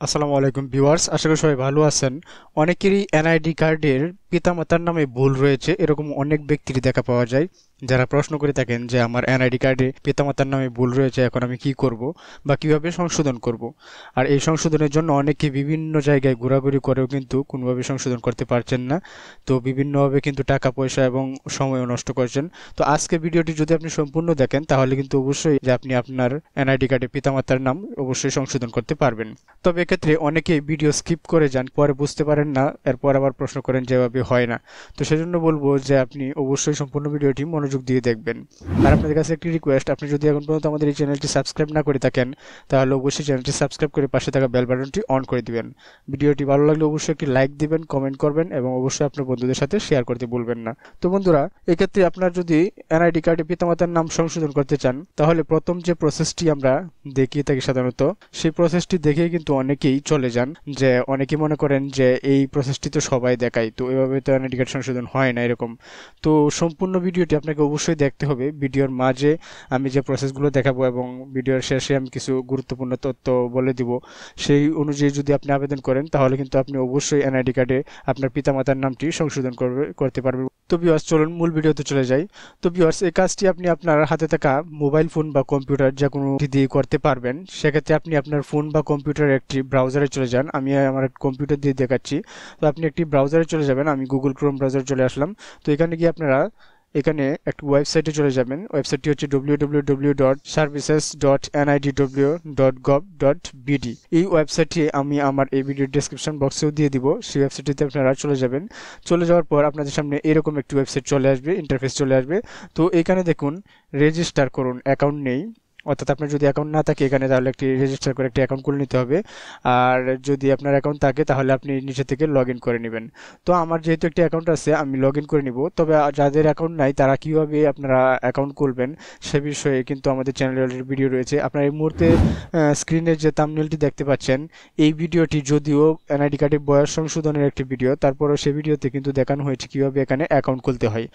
আসসালামু আলাইকুম ভিউয়ার্স, আশা করি সবাই ভালো আছেন। অনেকেরই এনআইডি কার্ডের পিতামাতার নামে ভুল রয়েছে, এরকম অনেক ব্যক্তির দেখা পাওয়া যায় যারা প্রশ্ন করে থাকেন যে আমার এনআইডি কার্ডে পিতামাতার নামে ভুল রয়েছে, এখন আমি কি করব বা কিভাবে সংশোধন করব। আর এই সংশোধনের জন্য অনেকে বিভিন্ন জায়গায় ঘোরাঘুরি করেও কিন্তু কোনোভাবে সংশোধন করতে পারছেন না। তো বিভিন্নভাবে কিন্তু টাকা পয়সা এবং সময়ও নষ্ট করছেন। তো আজকে ভিডিওটি যদি আপনি সম্পূর্ণ দেখেন তাহলে কিন্তু অবশ্যই যে আপনি আপনার এনআইডি কার্ডে পিতামাতার নাম অবশ্যই সংশোধন করতে পারবেন। তবে এক্ষেত্রে অনেকেই ভিডিও স্কিপ করে যান, পরে বুঝতে পারেন না, এরপর আবার প্রশ্ন করেন যেভাবে হয় না। তো সেজন্য বলবো যে আপনি অবশ্যই সম্পূর্ণ ভিডিওটি মনোযোগ দিয়ে দেখবেন। আর আপনাদের কাছে একটি রিকোয়েস্ট, আপনি যদি এখন পর্যন্ত আমাদের এই চ্যানেলটি সাবস্ক্রাইব না করে থাকেন তাহলে অবশ্যই চ্যানেলটি সাবস্ক্রাইব করে পাশে থাকা বেল বাটনটি অন করে দিবেন। ভিডিওটি ভালো লাগলে অবশ্যই একটি লাইক দিবেন, কমেন্ট করবেন এবং অবশ্যই আপনার বন্ধুদের সাথে শেয়ার করতে ভুলবেন না। তো বন্ধুরা, এক্ষেত্রে আপনার যদি এনআইডি কার্ডে পিতামাতার নাম সংশোধন করতে চান তাহলে প্রথম যে প্রসেসটি আমরা দেখিয়ে থাকি সাধারণত, সেই প্রসেসটি দেখে কিন্তু অনেকেই চলে যান। যে অনেকেই মনে করেন যে এই প্রসেসটি তো সবাই দেখায়, তো এভাবে তো এনআইডি কার্ড সংশোধন হয় না এরকম। তো সম্পূর্ণ ভিডিওটি আপনাকে অবশ্যই দেখতে হবে। ভিডিওর মাঝে আমি যে প্রসেসগুলো দেখাবো এবং ভিডিওর শেষে আমি কিছু গুরুত্বপূর্ণ তথ্য বলে দিব, সেই অনুযায়ী যদি আপনি আবেদন করেন তাহলে কিন্তু আপনি অবশ্যই এনআইডি কার্ডে আপনার পিতামাতার নামটি সংশোধন করতে পারবেন। তো ভিউয়ার্স, চলুন মূল ভিডিওতে চলে যাই। তো ভিউয়ার্স, এই কাজটি আপনি আপনার হাতে থাকা মোবাইল ফোন বা কম্পিউটার যে কোনো দিয়ে করতে পারবেন। সেক্ষেত্রে আপনি আপনার ফোন বা কম্পিউটারের একটি ব্রাউজারে চলে যান। আমি আমার কম্পিউটার দিয়ে দেখাচ্ছি। তো আপনি একটি ব্রাউজারে চলে যাবেন। আমি গুগল ক্রোম ব্রাউজারে চলে আসলাম। তো এখানে গিয়ে আপনারা এখানে একটি ওয়েবসাইটে চলে যাবেন। ওয়েবসাইটটি হচ্ছে www.services.nidw.gov.bd। এই ওয়েবসাইটটি আমি আমার এই ভিডিও ডেসক্রিপশন বক্সেও দিয়ে দিব। সেই ওয়েবসাইটটিতে আপনারা চলে যাবেন। চলে যাওয়ার পর আপনাদের সামনে এরকম একটি ওয়েবসাইট চলে আসবে, ইন্টারফেস চলে আসবে। তো এখানে দেখুন রেজিস্টার করুন, অ্যাকাউন্ট নেই, অর্থাৎ আপনার যদি অ্যাকাউন্ট না থাকে এখানে তাহলে একটি রেজিস্টার করে একটি অ্যাকাউন্ট খুলে নিতে হবে। আর যদি আপনার অ্যাকাউন্ট থাকে তাহলে আপনি নিচে থেকে লগ ইন করে নেবেন। তো আমার যেহেতু একটি অ্যাকাউন্ট আছে আমি লগ ইন করে নিব। তবে যাদের অ্যাকাউন্ট নাই তারা কীভাবে আপনারা অ্যাকাউন্ট খুলবেন সে বিষয়ে কিন্তু আমাদের চ্যানেলে অলরেডি ভিডিও রয়েছে। আপনারা এই মুহূর্তে স্ক্রিনে যে থাম্বনেলটি দেখতে পাচ্ছেন, এই ভিডিওটি যদিও এনআইডি কার্ডের বয়স সংশোধনের একটি ভিডিও, তারপরেও সেই ভিডিওতে কিন্তু দেখানো হয়েছে কীভাবে এখানে অ্যাকাউন্ট খুলতে হয়।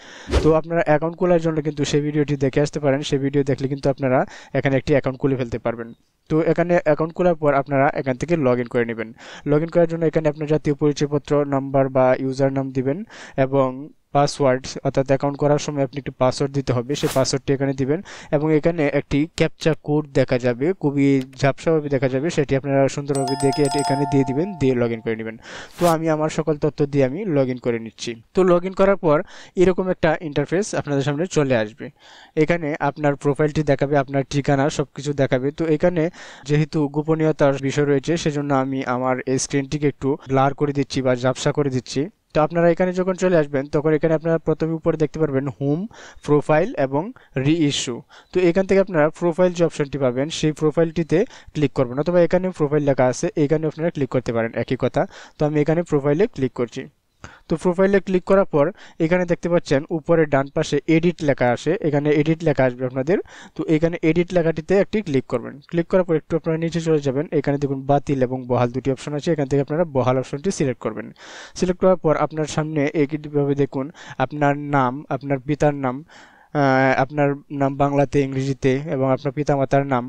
তো আপনারা অ্যাকাউন্ট খোলার জন্য কিন্তু সেই ভিডিওটি দেখে আসতে পারেন। সেই ভিডিও দেখলে কিন্তু আপনারা এখানে একটি অ্যাকাউন্ট খুলে ফেলতে পারবেন। তো এখানে অ্যাকাউন্ট খোলার পর আপনারা এখান থেকে লগ ইন করে নেবেন। লগ ইন করার জন্য এখানে আপনার জাতীয় পরিচয়পত্র নাম্বার বা ইউজার নাম দিবেন এবং পাসওয়ার্ড, অর্থাৎ অ্যাকাউন্ট করার সময় আপনি একটি পাসওয়ার্ড দিতে হবে, সেই পাসওয়ার্ডটি এখানে দিবেন এবং এখানে একটি ক্যাপচা কোড দেখা যাবে, খুবই ঝাপসাভাবে দেখা যাবে, সেটি আপনারা সুন্দরভাবে দেখে এটি এখানে দিয়ে দিবেন, দিয়ে লগ ইন করে নেবেন। তো আমি আমার সকল তথ্য দিয়ে আমি লগ ইন করে নিচ্ছি। তো লগ ইন করার পর এরকম একটা ইন্টারফেস আপনাদের সামনে চলে আসবে। এখানে আপনার প্রোফাইলটি দেখাবে, আপনার ঠিকানা সব কিছু দেখাবে। তো এখানে যেহেতু গোপনীয়তার বিষয় রয়েছে সেজন্য আমি আমার এই স্ক্রিনটিকে একটু ব্লার করে দিচ্ছি বা ঝাপসা করে দিচ্ছি। তো আপনারা এখানে যখন চলে আসবেন তখন এখানে আপনারা প্রথমে উপরে দেখতে পারবেন হোম, প্রোফাইল এবং রি ইস্যু। তো এখান থেকে আপনারা প্রোফাইল যে অপশনটি পাবেন সেই প্রোফাইলটিতে ক্লিক করবেন, অথবা এখানে প্রোফাইল লেখা আছে এখানে আপনারা ক্লিক করতে পারেন, একই কথা। তো আমি এখানে প্রোফাইলে ক্লিক করছি। তো প্রোফাইলে ক্লিক করার পর এখানে দেখতে পাচ্ছেন উপরে ডান পাশে এডিট লেখা আসে, এখানে এডিট লেখা আসবে আপনাদের। তো এখানে এডিট লেখাটিতে একটি ক্লিক করবেন। ক্লিক করার পর একটু আপনারা নিচে চলে যাবেন। এখানে দেখুন বাতিল এবং বহাল দুটি অপশন আছে, এখান থেকে আপনারা বহাল অপশনটি সিলেক্ট করবেন। সিলেক্ট করার পর আপনার সামনে একইভাবে দেখুন আপনার নাম, আপনার পিতার নাম, আপনার নাম বাংলাতে, ইংরেজিতে এবং আপনার পিতামাতার নাম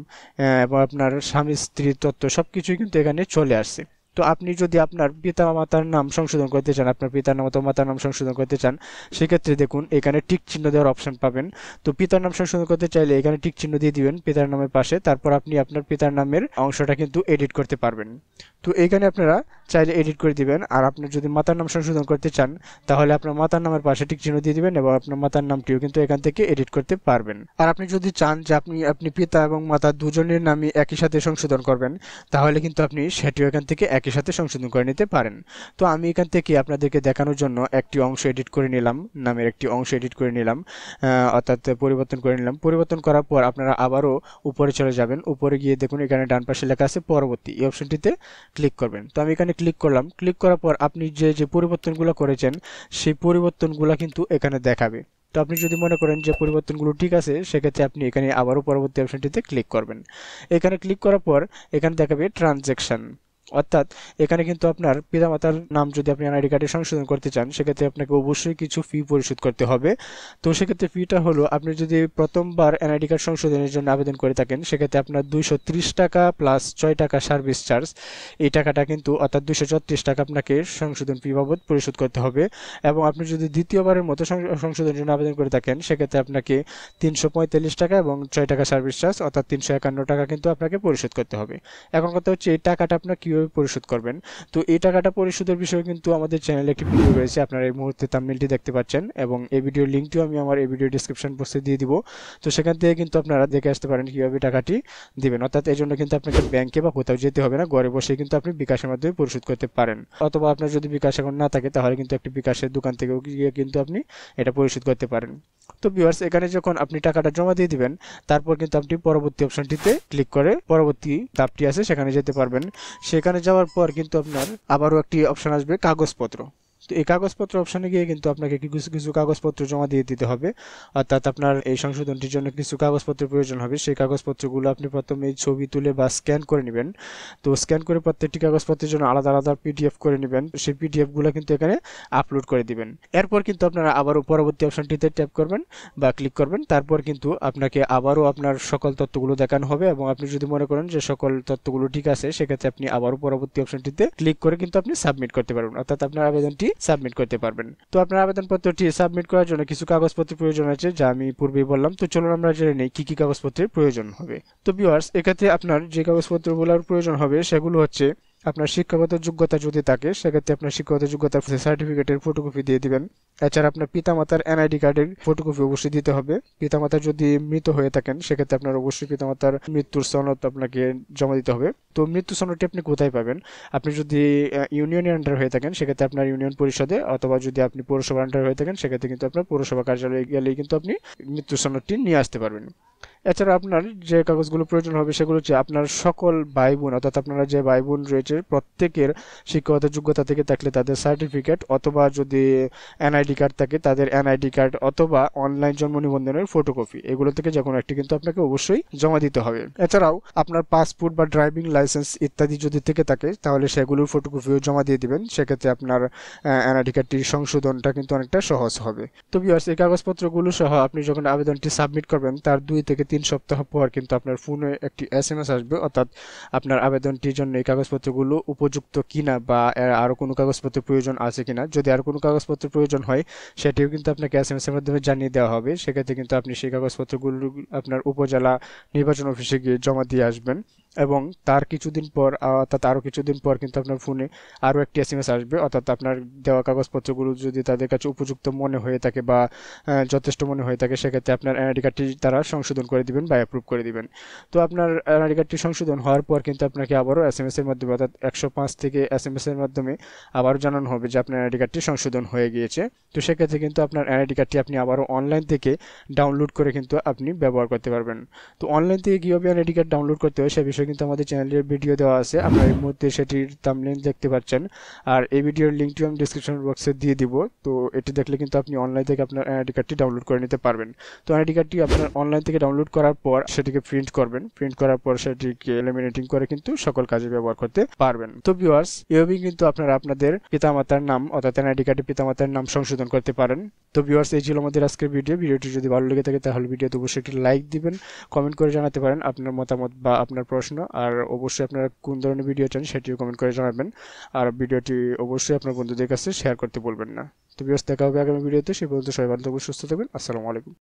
এবং আপনার স্বামী স্ত্রীর তথ্য সব কিছুই কিন্তু এখানে চলে আসছে। তো আপনি যদি আপনার পিতা মাতার নাম সংশোধন করতে চান, আপনার পিতার নাম অথবা মাতার নাম সংশোধন করতে চান, সেক্ষেত্রে দেখুন এখানে টিক চিহ্ন দেওয়ার অপশন পাবেন। তো পিতার নাম সংশোধন করতে চাইলে এখানে টিক চিহ্ন দিয়ে দিবেন পিতার নামের পাশে, তারপর আপনি আপনার পিতার নামের অংশটা কিন্তু এডিট করতে পারবেন। তো এখানে আপনারা চাইলে এডিট করে দিবেন। আর আপনার যদি মাতার নাম সংশোধন করতে চান তাহলে আপনার মাতার নামের পাশে টিক চিহ্ন দিয়ে দিবেন এবং আপনার মাতার নামটিও কিন্তু এখান থেকে এডিট করতে পারবেন। আর আপনি যদি চান যে আপনি পিতা এবং মাতা দুজনের নামই একই সাথে সংশোধন করবেন তাহলে কিন্তু আপনি সেটিও এখান থেকে একই সাথে সংশোধন করে নিতে পারেন। তো আমি এখান থেকে আপনাদেরকে দেখানোর জন্য একটি অংশ এডিট করে নিলাম, নামের একটি অংশ এডিট করে নিলাম, অর্থাৎ পরিবর্তন করে নিলাম। পরিবর্তন করার পর আপনারা আবারও উপরে চলে যাবেন। উপরে গিয়ে দেখুন এখানে ডান পাশে লেখা আছে পরবর্তী, এই অপশনটিতে ক্লিক করবেন। তো আমি এখানে ক্লিক করলাম। ক্লিক করার পর আপনি যে পরিবর্তনগুলো করেছেন সেই পরিবর্তনগুলো কিন্তু এখানে দেখাবে। তো আপনি যদি মনে করেন যে পরিবর্তনগুলো ঠিক আছে সেক্ষেত্রে আপনি এখানে আবারও পরবর্তী অপশনটিতে ক্লিক করবেন। এখানে ক্লিক করার পর এখানে দেখাবে ট্রানজ্যাকশন। অর্থাৎ এখানে কিন্তু আপনার পিতামাতার নাম যদি আপনি এনআইডি কার্ডে সংশোধন করতে চান সেক্ষেত্রে আপনাকে অবশ্যই কিছু ফি পরিশোধ করতে হবে। তো সেক্ষেত্রে ফিটা হলো, আপনি যদি প্রথমবার এনআইডি কার্ড সংশোধনের জন্য আবেদন করে থাকেন সেক্ষেত্রে আপনার 230 টাকা প্লাস 6 টাকা সার্ভিস চার্জ, এই টাকাটা কিন্তু অর্থাৎ 234 টাকা আপনাকে সংশোধন ফি বাবদ পরিশোধ করতে হবে। এবং আপনি যদি দ্বিতীয়বারের মতো সংশোধনের জন্য আবেদন করে থাকেন সেক্ষেত্রে আপনাকে 345 টাকা এবং 6 টাকা সার্ভিস চার্জ অর্থাৎ 351 টাকা কিন্তু আপনাকে পরিশোধ করতে হবে। এখন কথা হচ্ছে এই টাকাটা আপনার কিভাবে পরিশোধ করবেন। তো এই টাকাটা পরিশোধের বিষয়ে কিন্তু আমাদের চ্যানেলে একটি ভিডিও রয়েছে, আপনারা এই মুহূর্তে থাম্বনেলটি দেখতে পাচ্ছেন এবং এই ভিডিওর লিঙ্কটিও আমি আমার এই ভিডিও ডিসক্রিপশন বক্সে দিয়ে দিব। তো সেখান থেকে কিন্তু আপনারা দেখে আসতে পারেন কিভাবে টাকাটি দিবেন। অর্থাৎ এই জন্য কিন্তু আপনাকে ব্যাংকে বা কোথাও যেতে হবে না, ঘরে বসে কিন্তু আপনি বিকাশের মাধ্যমে পরিশোধ করতে পারেন। অথবা আপনার যদি বিকাশ এখন না থাকে তাহলে কিন্তু একটি বিকাশের দোকান থেকেও গিয়ে কিন্তু আপনি এটা পরিশোধ করতে পারেন। তো ভিউয়ার্স, এখানে যখন আপনি টাকাটা জমা দিয়ে দিবেন তারপর কিন্তু আপনি পরবর্তী অপশনটিতে ক্লিক করে পরবর্তী ধাপটি আছে সেখানে যেতে পারবেন। সেখানে যাওয়ার পর কিন্তু আপনার আবারও একটি অপশন আসবে কাগজপত্র। তো এই কাগজপত্র অপশনে গিয়ে কিন্তু আপনাকে কিছু কিছু কাগজপত্র জমা দিয়ে দিতে হবে। অর্থাৎ আপনার এই সংশোধনটির জন্য কিছু কাগজপত্রের প্রয়োজন হবে। সেই কাগজপত্রগুলো আপনি প্রথমে ছবি তুলে বা স্ক্যান করে নেবেন। তো স্ক্যান করে প্রত্যেকটি কাগজপত্রের জন্য আলাদা আলাদা পিডিএফ করে নেবেন। সেই পিডিএফ গুলো কিন্তু এখানে আপলোড করে দিবেন। এরপর কিন্তু আপনারা আবারও পরবর্তী অপশনটিতে ট্যাপ করবেন বা ক্লিক করবেন। তারপর কিন্তু আপনাকে আবারও আপনার সকল তথ্যগুলো দেখানো হবে এবং আপনি যদি মনে করেন যে সকল তথ্যগুলো ঠিক আছে সেক্ষেত্রে আপনি আবারও পরবর্তী অপশনটিতে ক্লিক করে কিন্তু আপনি সাবমিট করতে পারবেন, অর্থাৎ আপনার আবেদনটি সাবমিট করতে পারবেন। তো আপনার আবেদনপত্রটি সাবমিট করার জন্য কিছু কাগজপত্রের প্রয়োজন আছে যা আমি পূর্বেই বললাম। তো চলুন আমরা জেনে নেই কি কি কাগজপত্রের প্রয়োজন হবে। তো ভিউয়ার্স, এক্ষেত্রে আপনার যে কাগজপত্রগুলোর প্রয়োজন হবে সেগুলো হচ্ছে আপনার শিক্ষাগত যোগ্যতা যদি থাকে সেক্ষেত্রে আপনার শিক্ষাগত যোগ্যতার সার্টিফিকেটের ফটোকপি দিয়ে দিবেন। এছাড়া আপনার পিতামাতার এনআইডি কার্ডের ফটোকপি অবশ্যই দিতে হবে। পিতামাতা যদি মৃত হয়ে থাকেন সেক্ষেত্রে আপনার অবশ্যই পিতামাতার মৃত্যুর সনদ আপনাকে জমা দিতে হবে। তো মৃত্যু সনদটি আপনি কোথায় পাবেন? আপনি যদি ইউনিয়নের আন্ডার হয়ে থাকেন সেক্ষেত্রে আপনার ইউনিয়ন পরিষদে, অথবা যদি আপনি পৌরসভার আন্ডার হয়ে থাকেন সেক্ষেত্রে কিন্তু আপনার পৌরসভা কার্যালয়ে গেলেই কিন্তু আপনি মৃত্যু সনদটি নিয়ে আসতে পারবেন। এছাড়া আপনার যে কাগজগুলো প্রয়োজন হবে সেগুলো হচ্ছে আপনার সকল ভাই বোন, অর্থাৎ আপনারা যে ভাই বোন রয়েছে প্রত্যেকের শিক্ষাগত যোগ্যতা থেকে থাকলে তাদের সার্টিফিকেট, অথবা যদি এনআইডি কার্ড থাকে তাদের এনআইডি কার্ড, অথবা অনলাইন জন্ম নিবন্ধনের ফটোকপি, এগুলো থেকে যে কোনো একটি কিন্তু আপনাকে অবশ্যই জমা দিতে হবে। এছাড়াও আপনার পাসপোর্ট বা ড্রাইভিং লাইসেন্স ইত্যাদি যদি থেকে থাকে তাহলে সেগুলোর ফটোকপিও জমা দিয়ে দিবেন। সেক্ষেত্রে আপনার এনআইডি কার্ডটির সংশোধনটা কিন্তু অনেকটা সহজ হবে। তো ভিউয়ার্স, এই কাগজপত্রগুলো সহ আপনি যখন আবেদনটি সাবমিট করবেন তার 2 থেকে 3 সপ্তাহ পর কিন্তু আপনার ফোনে একটি এসএমএস আসবে, অর্থাৎ আপনার আবেদনটির জন্য এই কাগজপত্রগুলো উপযুক্ত কিনা বা আরো কোনো কাগজপত্রের প্রয়োজন আছে কিনা। যদি আর কোনো কাগজপত্রের প্রয়োজন হয় সেটিও কিন্তু আপনাকে এসএমএস এর মাধ্যমে জানিয়ে দেওয়া হবে। সেক্ষেত্রে কিন্তু আপনি সেই কাগজপত্রগুলো আপনার উপজেলা নির্বাচন অফিসে গিয়ে জমা দিয়ে আসবেন এবং তার কিছুদিন পর অর্থাৎ আরও কিছুদিন পর কিন্তু আপনার ফোনে আরও একটি এসএমএস আসবে, অর্থাৎ আপনার দেওয়া কাগজপত্রগুলো যদি তাদের কাছে উপযুক্ত মনে হয়ে থাকে বা যথেষ্ট মনে হয়ে থাকে সেক্ষেত্রে আপনার এনআইডি কার্ডটি তারা সংশোধন করে দিবেন বা অ্যাপ্রুভ করে দিবেন। তো আপনার এনআইডি কার্ডটি সংশোধন হওয়ার পর কিন্তু আপনাকে আবারও এসএমএস এর মাধ্যমে অর্থাৎ 105 থেকে এসএমএস এর মাধ্যমে আবারও জানানো হবে যে আপনার এনআইডি কার্ডটি সংশোধন হয়ে গিয়েছে। তো সেক্ষেত্রে কিন্তু আপনার এনআইডি কার্ডটি আপনি আবারও অনলাইন থেকে ডাউনলোড করে কিন্তু আপনি ব্যবহার করতে পারবেন। তো অনলাইন থেকে কীভাবে এনআইডি কার্ড ডাউনলোড করতে হয় সে বিষয়ে কিন্তু আমাদের চ্যানেলের ভিডিও দেওয়া আছে, আপনারা এই মুহূর্তে সেটির থাম্বনেইল দেখতে পাচ্ছেন। আর এই ভিডিওর লিঙ্কটিও আমি ডিসক্রিপশন বক্সে দিয়ে দিব। তো এটি দেখলে কিন্তু আপনি অনলাইন থেকে আপনার এনআইডি কার্ডটি ডাউনলোড করে নিতে পারবেন। তো এনআইডি কার্ডটি আপনার অনলাইন থেকে ডাউনলোড করার পর সেটিকে প্রিন্ট করবেন, প্রিন্ট করার পর সেটিকে লেমিনেটিং করে কিন্তু সকল কাজে ব্যবহার করতে পারবেন। তো ভিউয়ার্স, এভাবেই কিন্তু আপনারা আপনাদের পিতামাতার নাম অর্থাৎ এনআইডি কার্ডে পিতামাতার নাম সংশোধন করতে পারেন। তো ভিউয়ার্স, এই ছিল আমাদের আজকের ভিডিওটি যদি ভালো লেগে থাকে তাহলে ভিডিওতে অবশ্যই একটি লাইক দিবেন, কমেন্ট করে জানাতে পারেন আপনার মতামত বা আপনার প্রশ্ন, আর অবশ্যই আপনারা কোন ধরনের ভিডিও চান সেটিও কমেন্ট করে জানাবেন। আর ভিডিওটি অবশ্যই আপনার বন্ধুদের কাছে শেয়ার করতে বলবেন না। তো ভিউয়ার্স, দেখা হবে আগামী ভিডিওতে। সেই পর্যন্ত সবাই ভালো থাকবেন, সুস্থ থাকবেন। আসসালামু আলাইকুম।